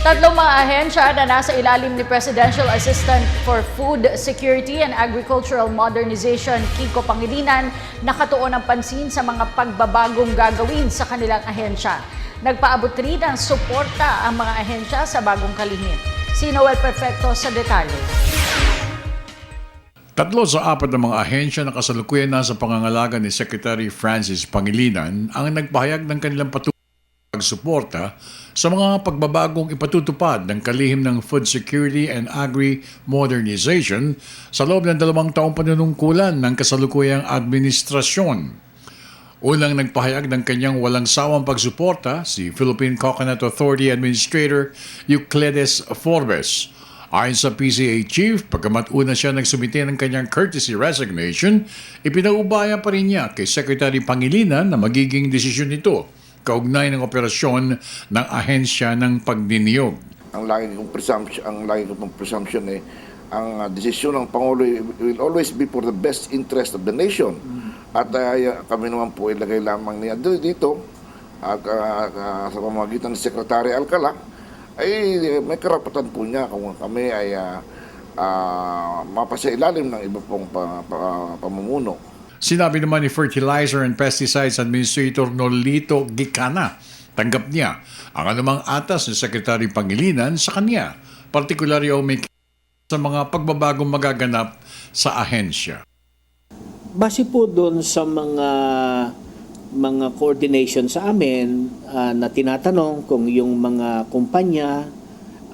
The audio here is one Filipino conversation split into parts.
Tatlong mga ahensya na nasa ilalim ni Presidential Assistant for Food Security and Agricultural Modernization, Kiko Pangilinan, nakatuon ng pansin sa mga pagbabagong gagawin sa kanilang ahensya. Nagpaabot rin ng suporta ang mga ahensya sa bagong kalihim. Si Noel Perfecto sa detalye. 3 sa 4 ng mga ahensya na kasalukuyan nasa pangangalaga ni Secretary Francis Pangilinan ang nagpahayag ng kanilang pagsuporta sa mga pagbabagong ipatutupad ng kalihim ng Food Security and Agri-Modernization sa loob ng 2 taong panunungkulan ng kasalukuyang administrasyon. Unang nagpahayag ng kanyang walang sawang pagsuporta si Philippine Coconut Authority Administrator Euclides Forbes. Ayon sa PCA Chief, pagkamat una siya nagsumite ng kanyang courtesy resignation, ipinaubaya pa rin niya kay Secretary Pangilinan na magiging desisyon nito kaugnay ng operasyon ng ahensya ng pagniniyog. Ang lagi kong presumption ang desisyon ng Pangulo will always be for the best interest of the nation. At kami naman po ilagay lamang niya dito sa pamamagitan ni Secretary Alcala ay may karapatan po niya kung kami ay mapasailalim ng iba pong pamumuno. Sinabi naman ni Fertilizer and Pesticides Administrator Nolito Gicana, tanggap niya ang anumang atas ni Secretary Pangilinan sa kanya, partikularyo may sa mga pagbabagong magaganap sa ahensya. Base po doon sa mga coordination sa amin na tinatanong kung yung mga kumpanya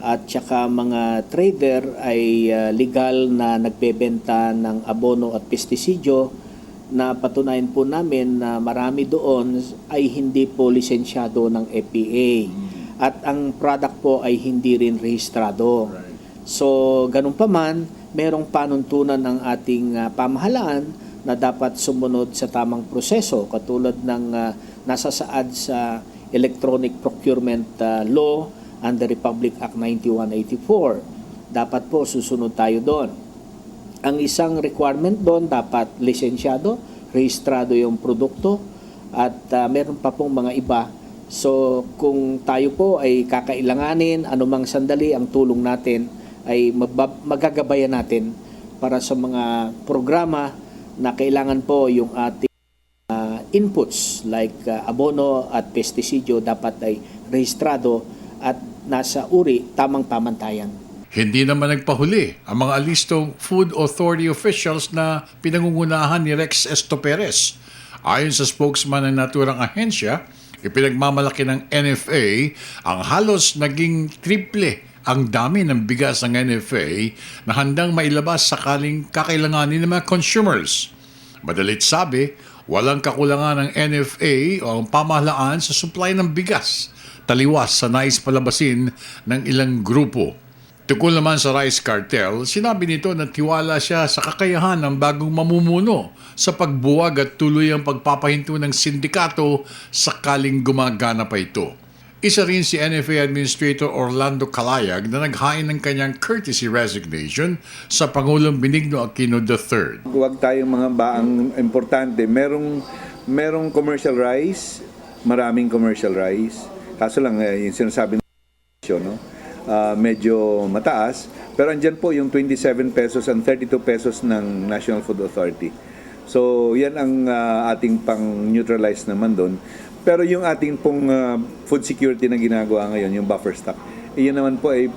at saka mga trader ay legal na nagbebenta ng abono at pestisidyo, na patunayan po namin na marami doon ay hindi po lisensyado ng EPA at ang product po ay hindi rin rehistrado. So, ganun pa man, merong panuntunan ng ating pamahalaan na dapat sumunod sa tamang proseso katulad ng nasasaad sa Electronic Procurement Law and the Republic Act 9184. Dapat po susunod tayo doon. Ang isang requirement doon dapat lisensyado, rehistrado yung produkto at meron pa pong mga iba. So kung tayo po ay kakailanganin anumang sandali, ang tulong natin ay magagabayan natin para sa mga programa na kailangan po yung ating inputs like abono at pestisidyo dapat ay rehistrado at nasa uri tamang-tamantayan. Hindi naman nagpahuli ang mga alistong Food Authority officials na pinangungunahan ni Rex Estoperes. Ayon sa spokesman ng naturang ahensya, ipinagmamalaki ng NFA ang halos naging triple ang dami ng bigas ng NFA na handang mailabas sakaling kakailanganin ng mga consumers. Madalit sabi, walang kakulangan ng NFA o ang pamahalaan sa supply ng bigas, taliwas sa nais palabasin ng ilang grupo. Tukol naman sa rice cartel, sinabi nito na tiwala siya sa kakayahan ng bagong mamumuno sa pagbuwag at tuloy ang pagpapahinto ng sindikato sakaling gumagana pa ito. Isa rin si NFA Administrator Orlando Calayag na naghain ng kanyang courtesy resignation sa Pangulong Benigno Aquino III. Huwag tayong mga baang importante. Merong commercial rice, maraming commercial rice. Kaso lang yung sinasabi no? Medyo mataas, pero andyan po yung 27 pesos and 32 pesos ng National Food Authority. So yan ang ating pang-neutralize naman doon. Pero yung ating pong food security na ginagawa ngayon, yung buffer stock, iyan naman po ay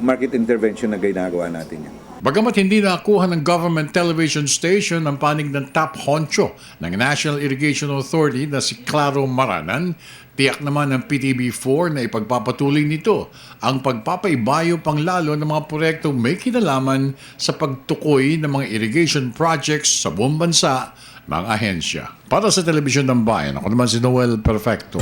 market intervention na ginagawa natin yan. Bagamat hindi nakuha ng government television station ang panig ng top honcho ng National Irrigation Authority na si Claro Maranan, tiyak naman ng PTB4 na ipagpapatuloy nito ang pagpapaibayo panglalo ng mga proyektong may kinalaman sa pagtukoy ng mga irrigation projects sa buong bansa ng ahensya. Para sa Telebisyon ng Bayan, ako naman si Noel Perfecto.